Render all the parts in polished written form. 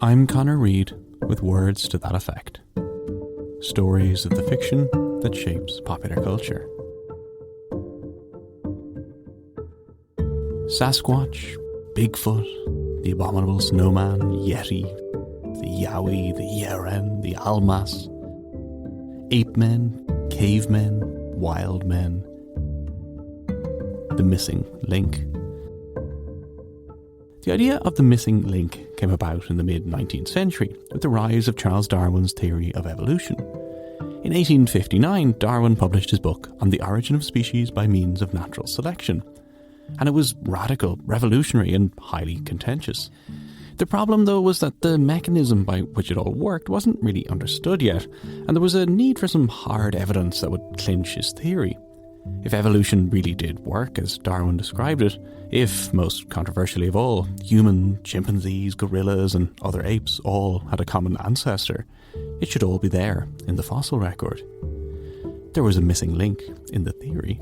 I'm Connor Reid with words to that effect. Stories of the fiction that shapes popular culture. Sasquatch, Bigfoot, the Abominable Snowman, Yeti, the Yowie, the Yeren, the Almas, Ape-men, cavemen, wild men, the missing link. The idea of the missing link came about in the mid-19th century with the rise of Charles Darwin's theory of evolution. In 1859, Darwin published his book On the Origin of Species by Means of Natural Selection, and it was radical, revolutionary and highly contentious. The problem, though, was that the mechanism by which it all worked wasn't really understood yet, and there was a need for some hard evidence that would clinch his theory. If evolution really did work as Darwin described it, if, most controversially of all, human, chimpanzees, gorillas and other apes all had a common ancestor, it should all be there in the fossil record. There was a missing link in the theory.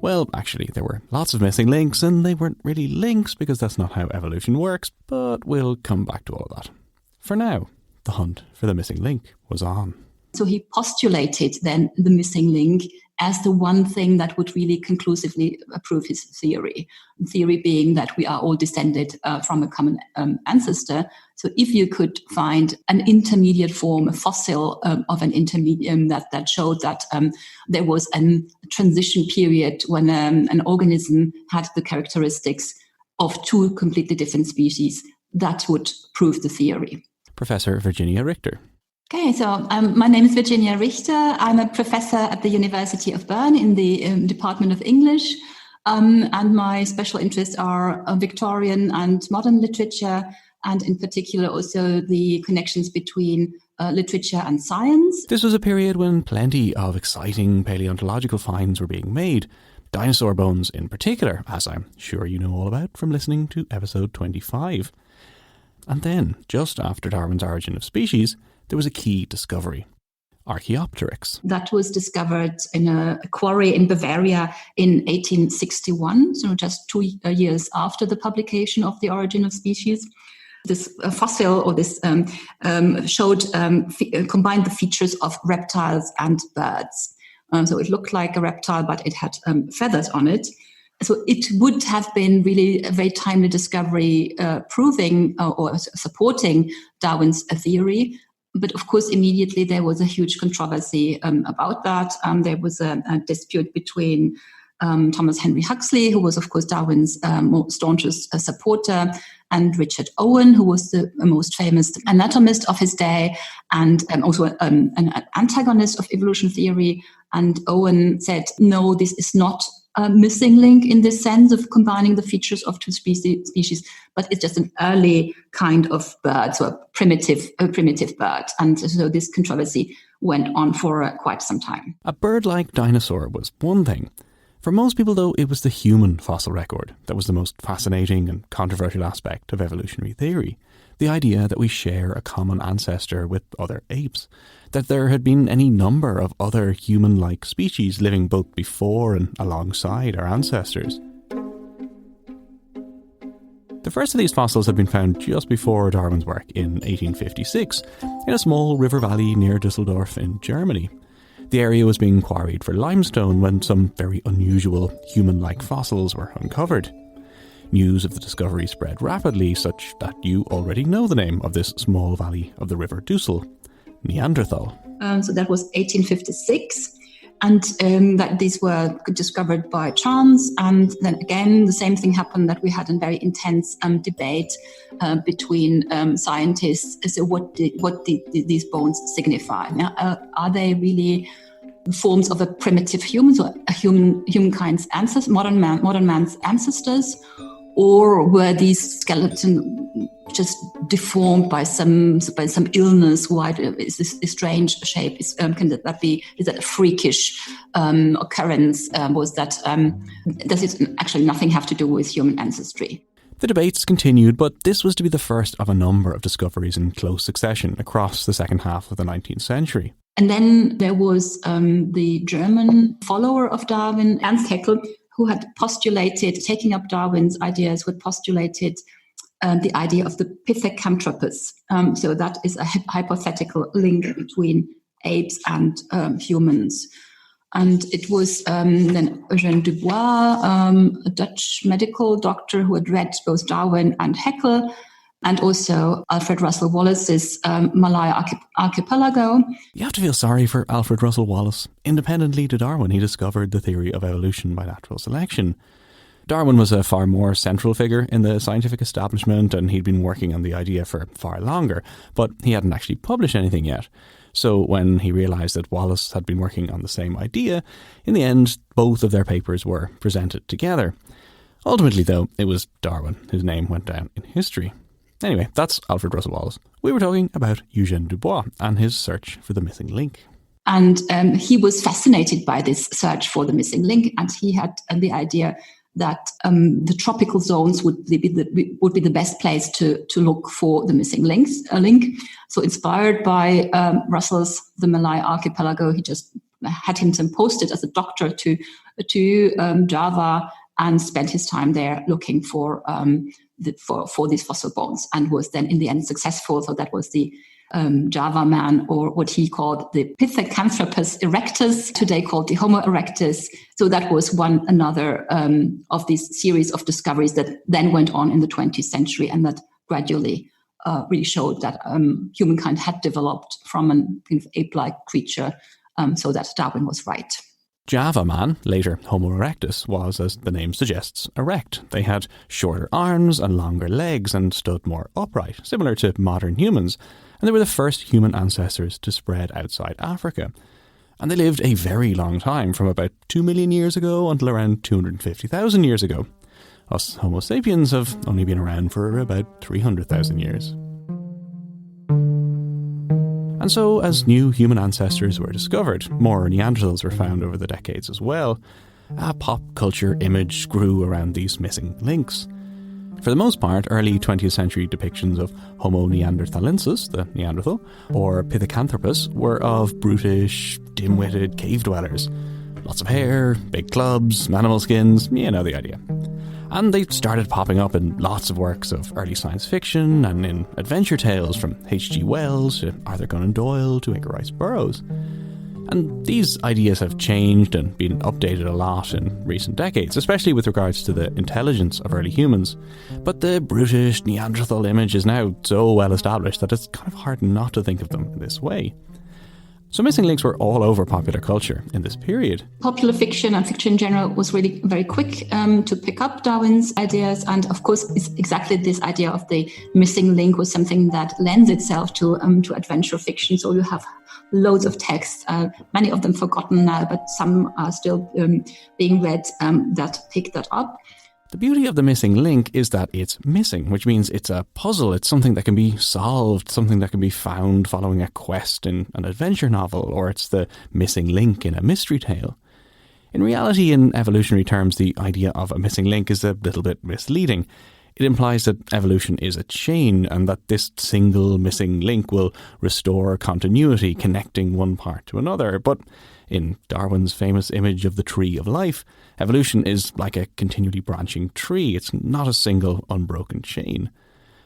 Well, actually, there were lots of missing links, and they weren't really links because that's not how evolution works, but we'll come back to all of that. For now, the hunt for the missing link was on. So he postulated then the missing link as the one thing that would really conclusively prove his theory. The theory being that we are all descended from a common ancestor. So if you could find an intermediate form, a fossil of an intermediate that showed that there was a transition period when an organism had the characteristics of two completely different species, that would prove the theory. Professor Virginia Richter. Okay, so my name is Virginia Richter. I'm a professor at the University of Bern in the Department of English, and my special interests are Victorian and modern literature, and in particular also the connections between literature and science. This was a period when plenty of exciting paleontological finds were being made, dinosaur bones in particular, as I'm sure you know all about from listening to episode 25. And then, just after Darwin's Origin of Species, there was a key discovery: Archaeopteryx. That was discovered in a quarry in Bavaria in 1861, so just 2 years after the publication of The Origin of Species. This fossil, or this showed, combined the features of reptiles and birds. So it looked like a reptile, but it had feathers on it. So it would have been really a very timely discovery, proving or supporting Darwin's theory. But of course, immediately there was a huge controversy about that. There was a dispute between Thomas Henry Huxley, who was, of course, Darwin's staunchest supporter, and Richard Owen, who was the most famous anatomist of his day, and also an antagonist of evolution theory. And Owen said, no, this is not a missing link in the sense of combining the features of two species, but it's just an early kind of bird, so a primitive bird. And so this controversy went on for quite some time. A bird-like dinosaur was one thing. For most people, though, it was the human fossil record that was the most fascinating and controversial aspect of evolutionary theory. The idea that we share a common ancestor with other apes, that there had been any number of other human-like species living both before and alongside our ancestors. The first of these fossils had been found just before Darwin's work in 1856 in a small river valley near Düsseldorf in Germany. The area was being quarried for limestone when some very unusual human-like fossils were uncovered. News of the discovery spread rapidly, such that you already know the name of this small valley of the River Düssel: Neanderthal. So that was 1856, and that these were discovered by chance. And then again, the same thing happened, that we had a very intense debate between scientists as to what these bones signify. Now, are they really forms of a primitive human, so a humankind's ancestors, modern man's ancestors? Or were these skeletons just deformed by some illness? Why is this strange shape? Is that a freakish occurrence? Does it actually nothing have to do with human ancestry? The debates continued, but this was to be the first of a number of discoveries in close succession across the second half of the 19th century. And then there was the German follower of Darwin, Ernst Haeckel, who had postulated, taking up Darwin's ideas, who had postulated the idea of the Pithecanthropus. So that is a hypothetical link between apes and humans. And it was then Eugène Dubois, a Dutch medical doctor who had read both Darwin and Haeckel, and also Alfred Russel Wallace's Malaya Archipelago. You have to feel sorry for Alfred Russel Wallace. Independently to Darwin, he discovered the theory of evolution by natural selection. Darwin was a far more central figure in the scientific establishment, and he'd been working on the idea for far longer, but he hadn't actually published anything yet. So when he realised that Wallace had been working on the same idea, in the end, both of their papers were presented together. Ultimately, though, it was Darwin whose name went down in history. Anyway, that's Alfred Russel Wallace. We were talking about Eugène Dubois and his search for the missing link. And he was fascinated by this search for the missing link, and he had the idea that the tropical zones would be the best place to look for the missing link. So inspired by Russell's The Malay Archipelago, he just had himself posted as a doctor to Java and spent his time there looking for these fossil bones, and was then in the end successful. So that was the Java man, or what he called the Pithecanthropus erectus, today called the Homo erectus. So that was another of these series of discoveries that then went on in the 20th century, and that gradually really showed that humankind had developed from an kind of ape-like creature, so that Darwin was right. Java man, later Homo erectus, was, as the name suggests, erect. They had shorter arms and longer legs and stood more upright, similar to modern humans, and they were the first human ancestors to spread outside Africa. And they lived a very long time, from about 2 million years ago until around 250,000 years ago. Us Homo sapiens have only been around for about 300,000 years. And so, as new human ancestors were discovered, more Neanderthals were found over the decades as well. A pop culture image grew around these missing links. For the most part, early 20th century depictions of Homo neanderthalensis, the Neanderthal, or Pithecanthropus were of brutish, dim-witted cave dwellers. Lots of hair, big clubs, animal skins, you know the idea. And they started popping up in lots of works of early science fiction and in adventure tales, from H.G. Wells to Arthur Conan Doyle to Edgar Rice Burroughs. And these ideas have changed and been updated a lot in recent decades, especially with regards to the intelligence of early humans. But the brutish Neanderthal image is now so well established that it's kind of hard not to think of them in this way. So missing links were all over popular culture in this period. Popular fiction and fiction in general was really very quick to pick up Darwin's ideas. And of course, it's exactly this idea of the missing link was something that lends itself to adventure fiction. So you have loads of texts, many of them forgotten now, but some are still being read that pick that up. The beauty of the missing link is that it's missing, which means it's a puzzle. It's something that can be solved, something that can be found following a quest in an adventure novel, or it's the missing link in a mystery tale. In reality, in evolutionary terms, the idea of a missing link is a little bit misleading. It implies that evolution is a chain and that this single missing link will restore continuity, connecting one part to another. But in Darwin's famous image of the tree of life, evolution is like a continually branching tree. It's not a single unbroken chain.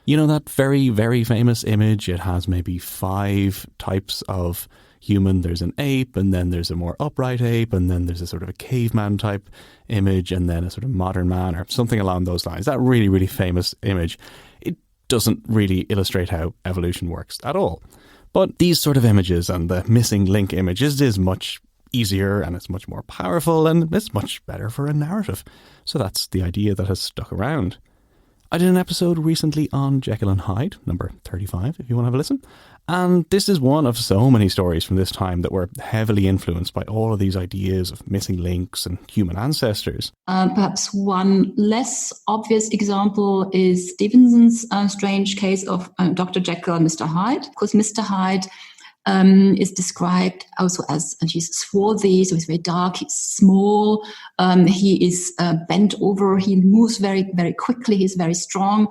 You know that very, very famous image? It has maybe 5 types of human. There's an ape, and then there's a more upright ape, and then there's a sort of a caveman type image, and then a sort of modern man, or something along those lines. That really, really famous image. It doesn't really illustrate how evolution works at all. But these sort of images and the missing link images is much easier, and it's much more powerful, and it's much better for a narrative. So that's the idea that has stuck around. I did an episode recently on Jekyll and Hyde, number 35, if you want to have a listen. And this is one of so many stories from this time that were heavily influenced by all of these ideas of missing links and human ancestors. Perhaps one less obvious example is Stevenson's strange case of Dr. Jekyll and Mr. Hyde. Of course, Mr. Hyde is described also as, he's swarthy, so he's very dark, he's small, he is bent over, he moves very, very quickly, he's very strong,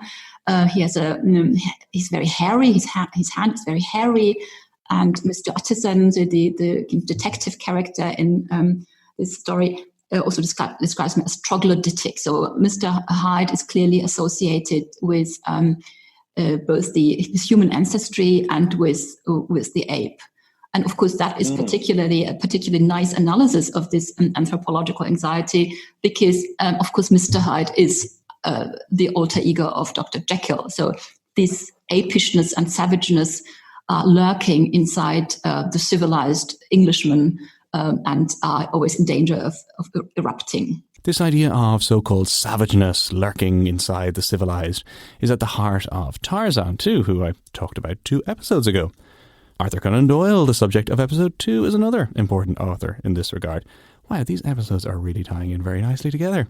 he's very hairy, his hand is very hairy, and Mr. Utterson, the detective character in this story, also describes him as troglodytic. So Mr. Hyde is clearly associated with both his human ancestry and with the ape. And of course, that is particularly a particularly nice analysis of this anthropological anxiety, because, of course, Mr. Hyde is the alter ego of Dr. Jekyll. So this apishness and savageness are lurking inside the civilized Englishman and are always in danger of erupting. This idea of so-called savageness lurking inside the civilized is at the heart of Tarzan too, who I talked about 2 episodes ago. Arthur Conan Doyle, the subject of episode 2, is another important author in this regard. Wow, these episodes are really tying in very nicely together.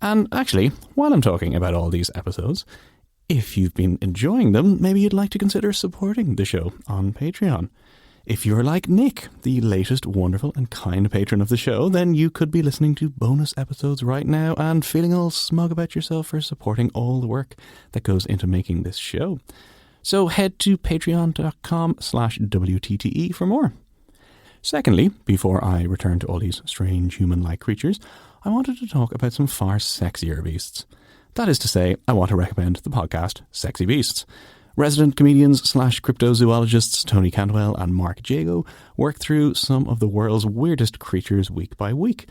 And actually, while I'm talking about all these episodes, if you've been enjoying them, maybe you'd like to consider supporting the show on Patreon. If you're like Nick, the latest wonderful and kind patron of the show, then you could be listening to bonus episodes right now and feeling all smug about yourself for supporting all the work that goes into making this show. So head to patreon.com/WTTE for more. Secondly, before I return to all these strange human-like creatures, I wanted to talk about some far sexier beasts. That is to say, I want to recommend the podcast Sexy Beasts. Resident comedians/cryptozoologists Tony Cantwell and Mark Jago work through some of the world's weirdest creatures week by week.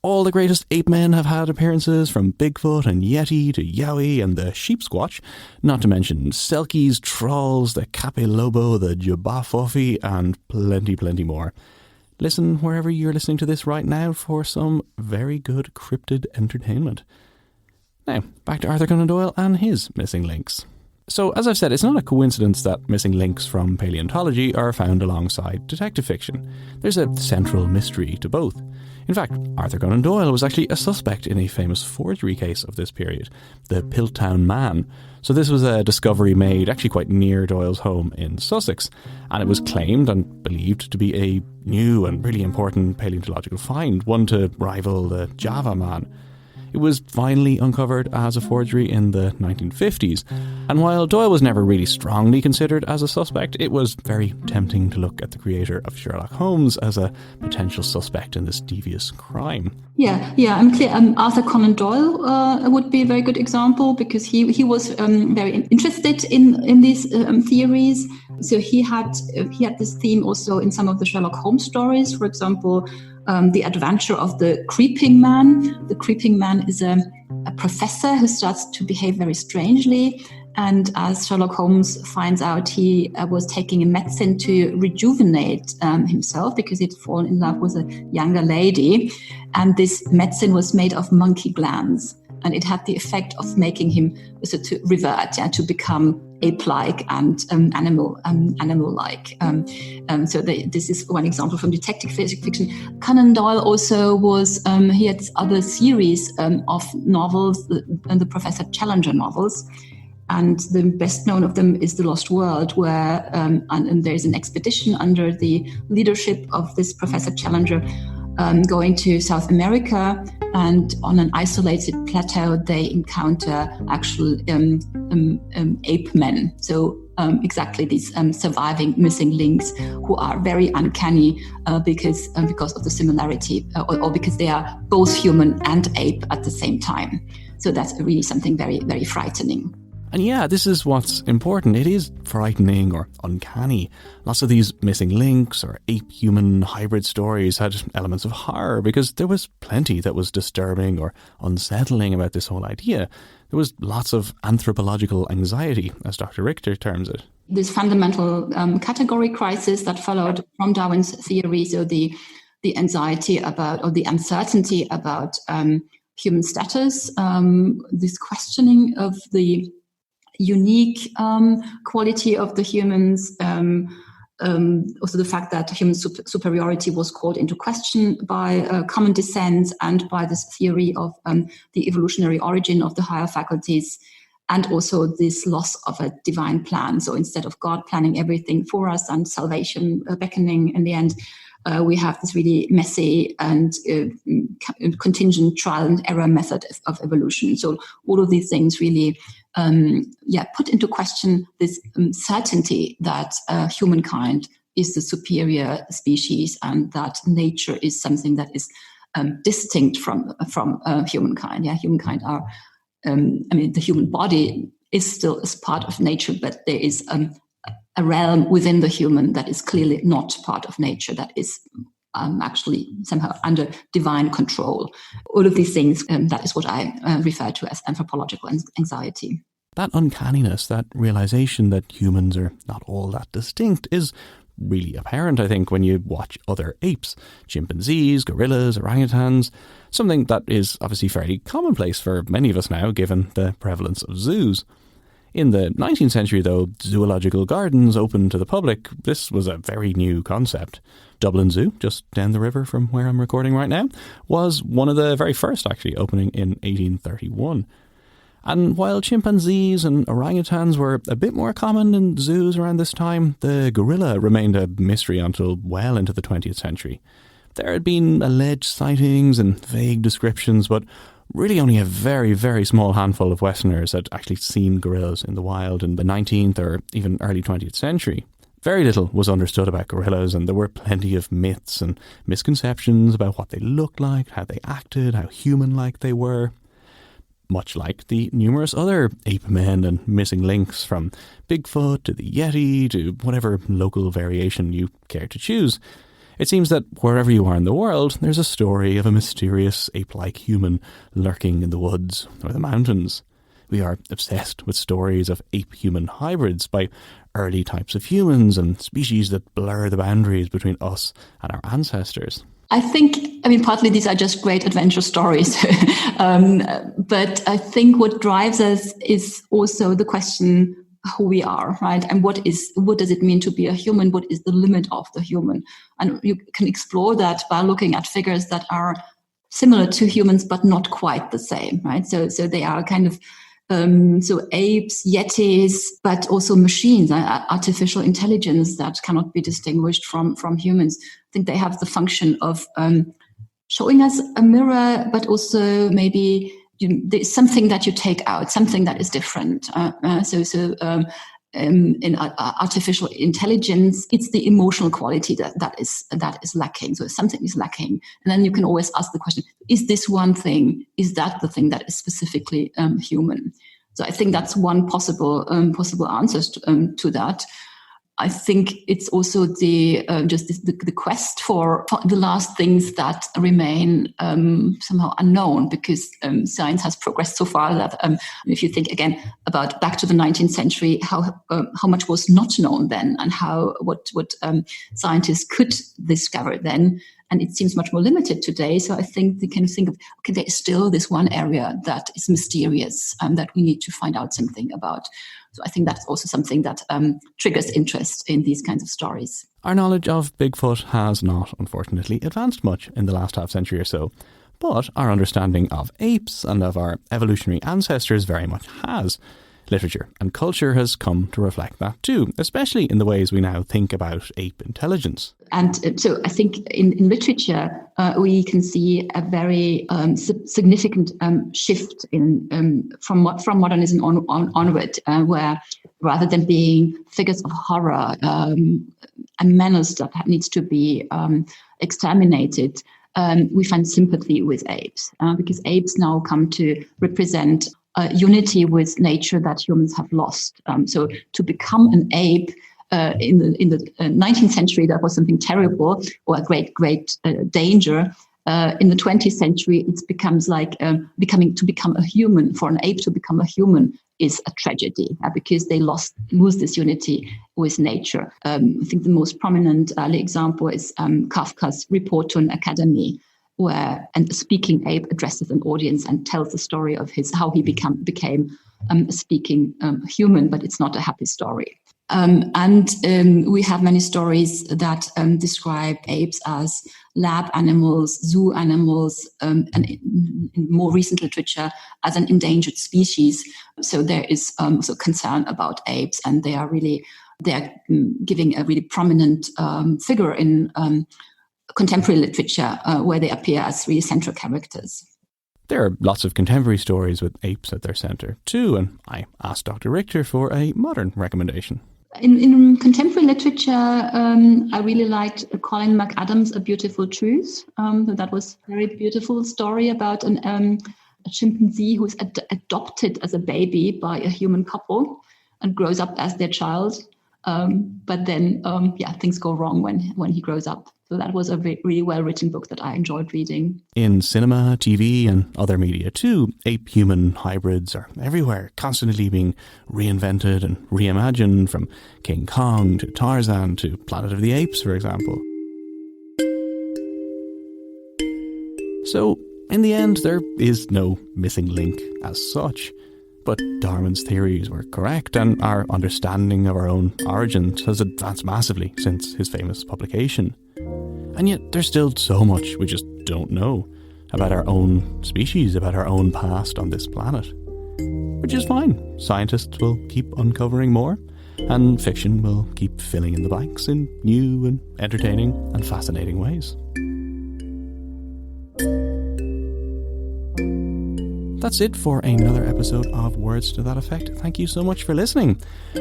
All the greatest Ape-men have had appearances, from Bigfoot and Yeti to Yowie and the Sasquatch, not to mention Selkies, Trolls, the Cape Lobo, the Jabafofi, and plenty, plenty more. Listen wherever you're listening to this right now for some very good cryptid entertainment. Now, back to Arthur Conan Doyle and his missing links. So, as I've said, it's not a coincidence that missing links from paleontology are found alongside detective fiction. There's a central mystery to both. In fact, Arthur Conan Doyle was actually a suspect in a famous forgery case of this period, the Piltdown Man. So this was a discovery made actually quite near Doyle's home in Sussex, and it was claimed and believed to be a new and really important paleontological find, one to rival the Java Man. It was finally uncovered as a forgery in the 1950s, and while Doyle was never really strongly considered as a suspect, it was very tempting to look at the creator of Sherlock Holmes as a potential suspect in this devious crime. Yeah, I'm clear. Arthur Conan Doyle would be a very good example, because he was very interested in these theories. So he had this theme also in some of the Sherlock Holmes stories. For example, the adventure of the creeping man. The creeping man is a professor who starts to behave very strangely. And as Sherlock Holmes finds out, he was taking a medicine to rejuvenate himself, because he'd fallen in love with a younger lady. And this medicine was made of monkey glands. And it had the effect of making him to revert, to become ape-like and animal-like. So this is one example from detective fiction. Conan Doyle also was, he had other series of novels, the Professor Challenger novels. And the best known of them is The Lost World, where and there's an expedition under the leadership of this Professor Challenger going to South America, and on an isolated plateau they encounter actual Ape-men. So exactly these surviving missing links, who are very uncanny because of the similarity, or because they are both human and ape at the same time. So that's really something very, very frightening. And yeah, this is what's important. It is frightening or uncanny. Lots of these missing links or ape-human hybrid stories had elements of horror, because there was plenty that was disturbing or unsettling about this whole idea. There was lots of anthropological anxiety, as Dr. Richter terms it. This fundamental category crisis that followed from Darwin's theory, so the anxiety about, or the uncertainty about human status, this questioning of the unique quality of the humans, also the fact that human superiority was called into question by common descent and by this theory of the evolutionary origin of the higher faculties, and also this loss of a divine plan. So instead of God planning everything for us and salvation beckoning in the end, we have this really messy and contingent trial and error method of evolution. So all of these things really put into question this certainty that humankind is the superior species, and that nature is something that is distinct from humankind. Yeah, humankind are. The human body is part of nature, but there is a realm within the human that is clearly not part of nature. That is actually somehow under divine control. All of these things. That is what I refer to as anthropological anxiety. That uncanniness, that realization that humans are not all that distinct, is really apparent, I think, when you watch other apes, chimpanzees, gorillas, orangutans, something that is obviously fairly commonplace for many of us now, given the prevalence of zoos. In the 19th century, though, zoological gardens opened to the public, this was a very new concept. Dublin Zoo, just down the river from where I'm recording right now, was one of the very first, actually, opening in 1831. And while chimpanzees and orangutans were a bit more common in zoos around this time, the gorilla remained a mystery until well into the 20th century. There had been alleged sightings and vague descriptions, but really only a very, very small handful of Westerners had actually seen gorillas in the wild in the 19th or even early 20th century. Very little was understood about gorillas, and there were plenty of myths and misconceptions about what they looked like, how they acted, how human-like they were. Much like the numerous other Ape-men and missing links, from Bigfoot to the Yeti to whatever local variation you care to choose. It seems that wherever you are in the world, there's a story of a mysterious ape-like human lurking in the woods or the mountains. We are obsessed with stories of ape-human hybrids by early types of humans and species that blur the boundaries between us and our ancestors. I think, partly these are just great adventure stories. But I think what drives us is also the question who we are, right? And what does it mean to be a human? What is the limit of the human? And you can explore that by looking at figures that are similar to humans, but not quite the same, right? So they are kind of, apes, yetis, but also machines, artificial intelligence that cannot be distinguished from humans. I think they have the function of showing us a mirror, but also maybe there's something that you take out, something that is different. In artificial intelligence, it's the emotional quality that is lacking. So something is lacking, and then you can always ask the question: is this one thing? Is that the thing that is specifically human? So I think that's one possible answer to that. I think it's also the quest for the last things that remain somehow unknown, because science has progressed so far that if you think again about back to the 19th century, how much was not known then, and what scientists could discover then, and it seems much more limited today. So I think they can think of, okay, there is still this one area that is mysterious that we need to find out something about. So I think that's also something that triggers interest in these kinds of stories. Our knowledge of Bigfoot has not, unfortunately, advanced much in the last half century or so, but our understanding of apes and of our evolutionary ancestors very much has. Literature and culture has come to reflect that too, especially in the ways we now think about ape intelligence. And so I think in literature, we can see a very significant shift from modernism onward, where rather than being figures of horror, a menace that needs to be exterminated, we find sympathy with apes, because apes now come to represent unity with nature that humans have lost. So to become an ape in the 19th century, that was something terrible, or a great danger. In the 20th century, it becomes like become a human. For an ape to become a human is a tragedy, because they lose this unity with nature. I think the most prominent early example is Kafka's Report to an Academy, where a speaking ape addresses an audience and tells the story of how he became a speaking human, but it's not a happy story. We have many stories that describe apes as lab animals, zoo animals, and in more recent literature as an endangered species. So there is also concern about apes, and they are giving a really prominent figure in contemporary literature, where they appear as really central characters. There are lots of contemporary stories with apes at their centre too, and I asked Dr. Richter for a modern recommendation. In contemporary literature, I really liked Colin McAdams' A Beautiful Truth. That was a very beautiful story about a chimpanzee who's adopted as a baby by a human couple and grows up as their child. But then, things go wrong when he grows up. So that was a really well-written book that I enjoyed reading. In cinema, TV and other media too, ape-human hybrids are everywhere, constantly being reinvented and reimagined, from King Kong to Tarzan to Planet of the Apes, for example. So, in the end, there is no missing link as such. But Darwin's theories were correct, and our understanding of our own origins has advanced massively since his famous publication. And yet there's still so much we just don't know about our own species, about our own past on this planet. Which is fine. Scientists will keep uncovering more, and fiction will keep filling in the blanks in new and entertaining and fascinating ways. That's it for another episode of Words to That Effect. Thank you so much for listening.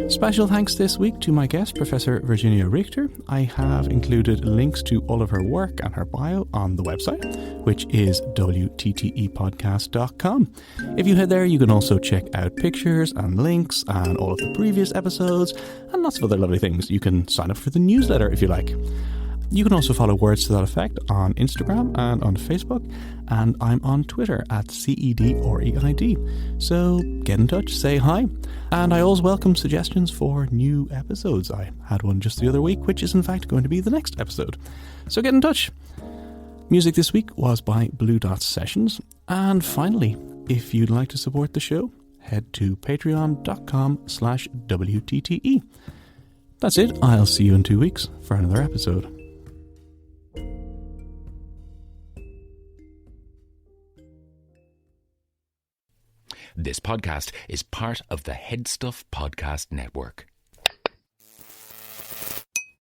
Special thanks this week to my guest, Professor Virginia Richter. I have included links to all of her work and her bio on the website, which is wttepodcast.com. If you head there, you can also check out pictures and links and all of the previous episodes and lots of other lovely things. You can sign up for the newsletter if you like. You can also follow Words to That Effect on Instagram and on Facebook, and I'm on Twitter at CEDOREID. So get in touch, say hi, and I always welcome suggestions for new episodes. I had one just the other week, which is in fact going to be the next episode. So get in touch. Music this week was by Blue Dot Sessions, and finally, if you'd like to support the show, head to patreon.com/WTTE. That's it. I'll see you in 2 weeks for another episode. This podcast is part of the Head Stuff Podcast Network.